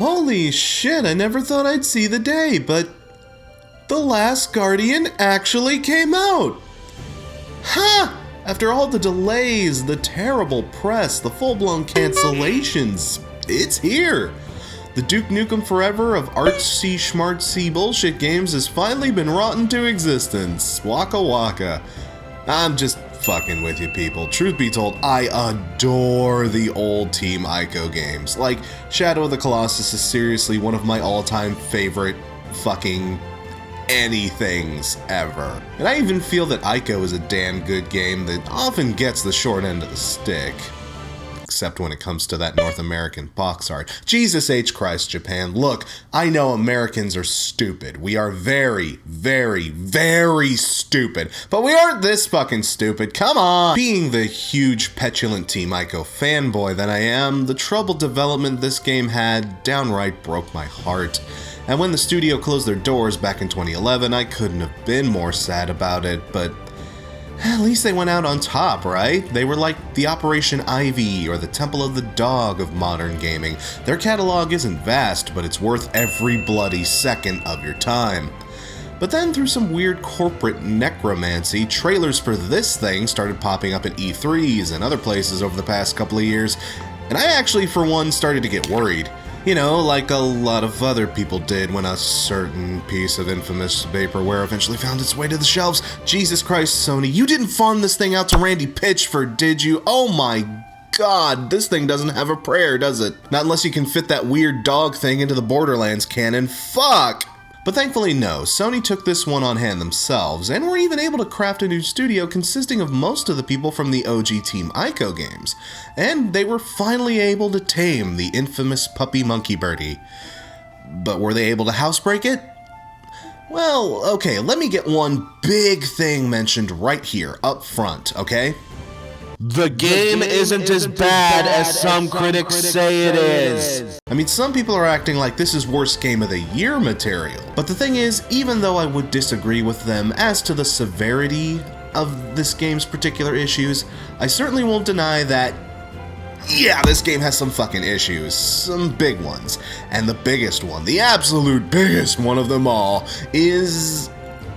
Holy shit, I never thought I'd see the day, but The Last Guardian actually came out! Ha! After all the delays, the terrible press, the full-blown cancellations, it's here! The Duke Nukem Forever of artsy schmartsy bullshit games has finally been wrought into existence. Waka waka. I'm just fucking with you people. Truth be told, I adore the old Team Ico games. Like, Shadow of the Colossus is seriously one of my all-time favorite fucking anythings ever. And I even feel that Ico is a damn good game that often gets the short end of the stick. Except when it comes to that North American box art. Jesus H. Christ, Japan. Look, I know Americans are stupid. We are very, very, very stupid. But we aren't this fucking stupid. Come on! Being the huge, petulant Team Ico fanboy that I am, the troubled development this game had downright broke my heart. And when the studio closed their doors back in 2011, I couldn't have been more sad about it, but at least they went out on top, right? They were like the Operation Ivy or the Temple of the Dog of modern gaming. Their catalog isn't vast, but it's worth every bloody second of your time. But then through some weird corporate necromancy, trailers for this thing started popping up at E3s and other places over the past couple of years, and I actually for one started to get worried. You know, like a lot of other people did when a certain piece of infamous vaporware eventually found its way to the shelves. Jesus Christ, Sony, you didn't farm this thing out to Randy Pitchford, did you? Oh my god, this thing doesn't have a prayer, does it? Not unless you can fit that weird dog thing into the Borderlands canon. Fuck! But thankfully no, Sony took this one on hand themselves, and were even able to craft a new studio consisting of most of the people from the OG Team Ico games. And they were finally able to tame the infamous puppy monkey birdie. But were they able to housebreak it? Well, okay, let me get one big thing mentioned right here, up front, okay? The game isn't as bad as some critics say it is. I mean, some people are acting like this is worst game of the year material. But the thing is, even though I would disagree with them as to the severity of this game's particular issues, I certainly won't deny that, yeah, this game has some fucking issues. Some big ones. And the biggest one, the absolute biggest one of them all, is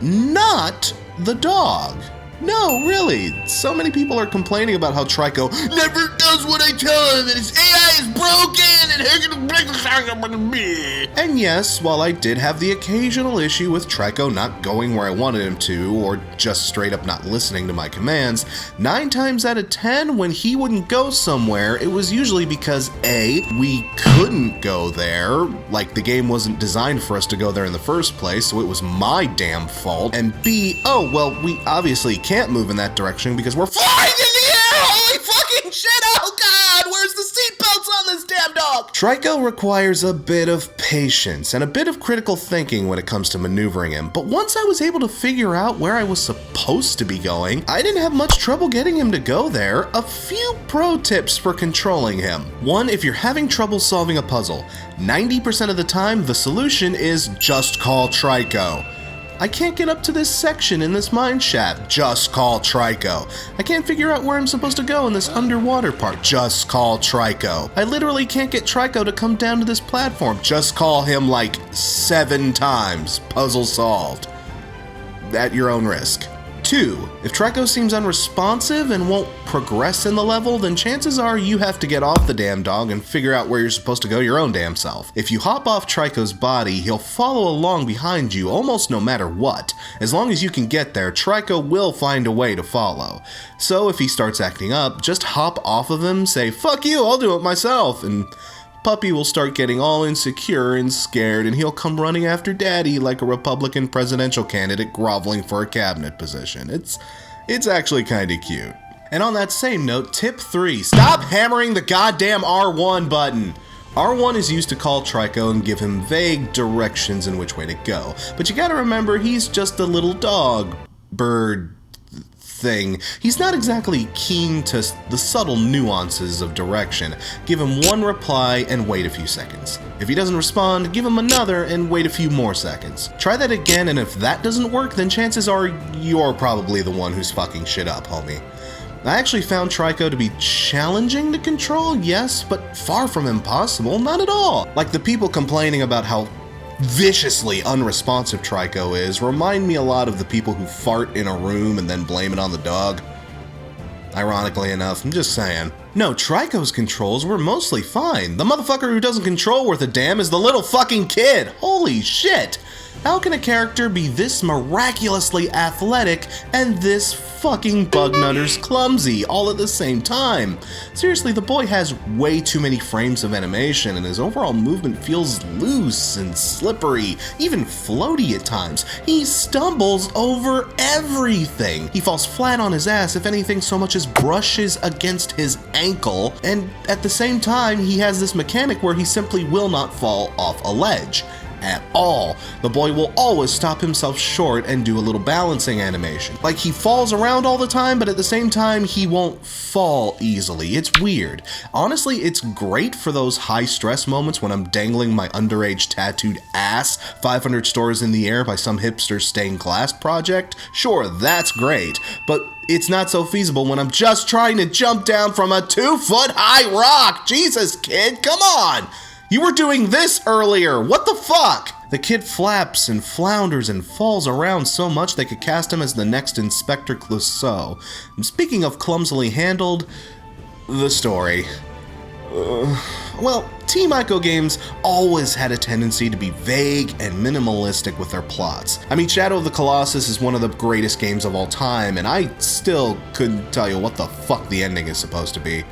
not the dog. No, really. So many people are complaining about how Trico never does what I tell him, and his AI is broken, and he's gonna break the sound with me. And yes, while I did have the occasional issue with Trico not going where I wanted him to, or just straight up not listening to my commands, 9 times out of 10, when he wouldn't go somewhere, it was usually because A, we couldn't go there, like the game wasn't designed for us to go there in the first place, so it was my damn fault, and B, oh, well, we obviously can't move in that direction because we're flying in the air! Holy fucking shit! Oh god! Where's the seatbelts on this damn dog? Trico requires a bit of patience and a bit of critical thinking when it comes to maneuvering him, but once I was able to figure out where I was supposed to be going, I didn't have much trouble getting him to go there. A few pro tips for controlling him. 1, if you're having trouble solving a puzzle, 90% of the time the solution is just call Trico. I can't get up to this section in this mine shaft. Just call Trico. I can't figure out where I'm supposed to go in this underwater part. Just call Trico. I literally can't get Trico to come down to this platform. Just call him like 7 times. Puzzle solved. At your own risk. 2, if Trico seems unresponsive and won't progress in the level, then chances are you have to get off the damn dog and figure out where you're supposed to go your own damn self. If you hop off Trico's body, he'll follow along behind you almost no matter what. As long as you can get there, Trico will find a way to follow. So if he starts acting up, just hop off of him, say, "Fuck you, I'll do it myself," and Puppy will start getting all insecure and scared, and he'll come running after Daddy like a Republican presidential candidate groveling for a cabinet position. It's actually kinda cute. And on that same note, tip 3, stop hammering the goddamn R1 button! R1 is used to call Trico and give him vague directions in which way to go, but you gotta remember he's just a little dog, bird, thing. He's not exactly keen to the subtle nuances of direction. Give him one reply and wait a few seconds. If he doesn't respond, give him another and wait a few more seconds. Try that again, and if that doesn't work, then chances are you're probably the one who's fucking shit up, homie. I actually found Trico to be challenging to control, yes, but far from impossible, not at all. Like, the people complaining about how viciously unresponsive Trico is remind me a lot of the people who fart in a room and then blame it on the dog. Ironically enough, I'm just saying. No, Trico's controls were mostly fine. The motherfucker who doesn't control worth a damn is the little fucking kid. Holy shit! How can a character be this miraculously athletic and this fucking bugnutter's clumsy all at the same time? Seriously, the boy has way too many frames of animation and his overall movement feels loose and slippery, even floaty at times. He stumbles over everything. He falls flat on his ass, if anything so much as brushes against his ankle, and at the same time he has this mechanic where he simply will not fall off a ledge. At all. The boy will always stop himself short and do a little balancing animation. Like, he falls around all the time, but at the same time, he won't fall easily. It's weird. Honestly, it's great for those high stress moments when I'm dangling my underage tattooed ass 500 stories in the air by some hipster's stained glass project. Sure, that's great, but it's not so feasible when I'm just trying to jump down from a 2-foot high rock. Jesus, kid, come on! You were doing this earlier! What the fuck? The kid flaps and flounders and falls around so much they could cast him as the next Inspector Clouseau. And speaking of clumsily handled, the story. Well, Team Ico games always had a tendency to be vague and minimalistic with their plots. I mean, Shadow of the Colossus is one of the greatest games of all time, and I still couldn't tell you what the fuck the ending is supposed to be.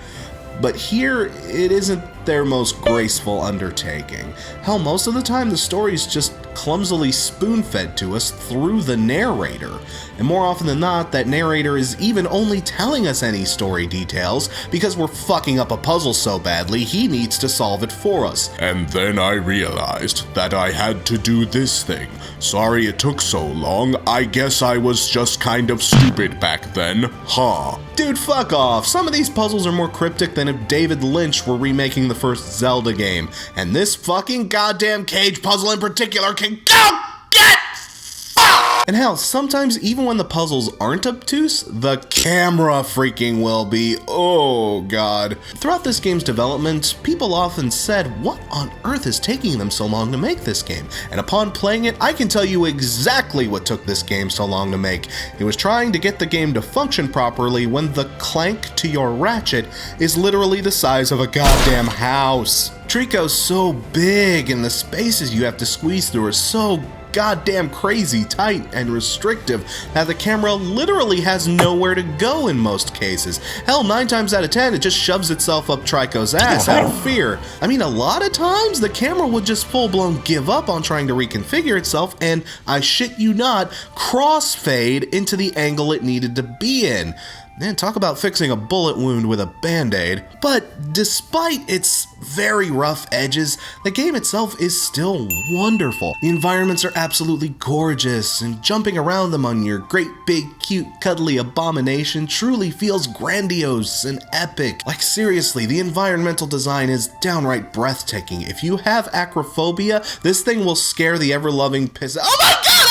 But here, it isn't their most graceful undertaking. Hell, most of the time the story's just clumsily spoon-fed to us through the narrator. And more often than not, that narrator is even only telling us any story details because we're fucking up a puzzle so badly he needs to solve it for us. And then I realized that I had to do this thing. Sorry it took so long. I guess I was just kind of stupid back then. Huh. Dude, fuck off. Some of these puzzles are more cryptic than if David Lynch were remaking the first Zelda game. And this fucking goddamn cage puzzle in particular can go get fucked! And hell, sometimes even when the puzzles aren't obtuse, the camera freaking will be. Oh god. Throughout this game's development, people often said, what on earth is taking them so long to make this game? And upon playing it, I can tell you exactly what took this game so long to make. It was trying to get the game to function properly when the clank to your ratchet is literally the size of a goddamn house. Trico's so big and the spaces you have to squeeze through are so goddamn crazy tight and restrictive that the camera literally has nowhere to go in most cases. Hell, 9 times out of 10 it just shoves itself up Trico's ass out of fear. I mean, a lot of times the camera would just full-blown give up on trying to reconfigure itself and, I shit you not, crossfade into the angle it needed to be in. Man, talk about fixing a bullet wound with a band-aid. But despite its very rough edges, the game itself is still wonderful. The environments are absolutely gorgeous, and jumping around them on your great big cute cuddly abomination truly feels grandiose and epic. Like, seriously, the environmental design is downright breathtaking. If you have acrophobia, this thing will scare the ever-loving piss. Oh my god!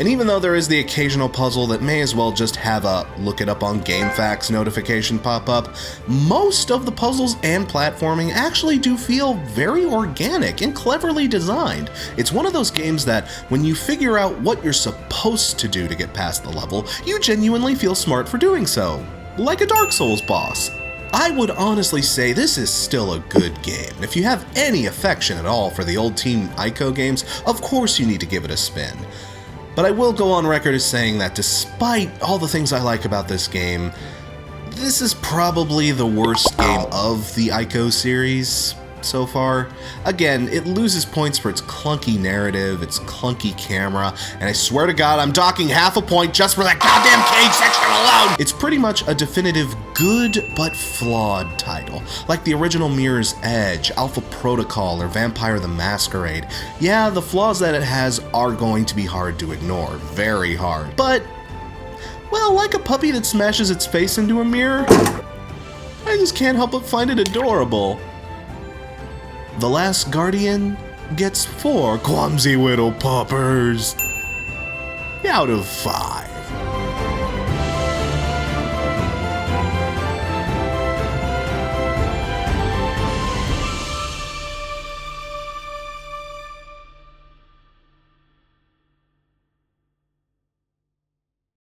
And even though there is the occasional puzzle that may as well just have a look it up on GameFAQs notification pop up, most of the puzzles and platforming actually do feel very organic and cleverly designed. It's one of those games that when you figure out what you're supposed to do to get past the level, you genuinely feel smart for doing so. Like a Dark Souls boss. I would honestly say this is still a good game. If you have any affection at all for the old Team Ico games, of course you need to give it a spin. But I will go on record as saying that despite all the things I like about this game, this is probably the worst game of the Ico series so far. Again, it loses points for its clunky narrative, its clunky camera, and I swear to God I'm docking half a point just for that goddamn cage section alone! It's pretty much a definitive good but flawed title, like the original Mirror's Edge, Alpha Protocol, or Vampire the Masquerade. Yeah, the flaws that it has are going to be hard to ignore, very hard, but, well, like a puppy that smashes its face into a mirror, I just can't help but find it adorable. The Last Guardian gets 4 clumsy little puppers out of 5.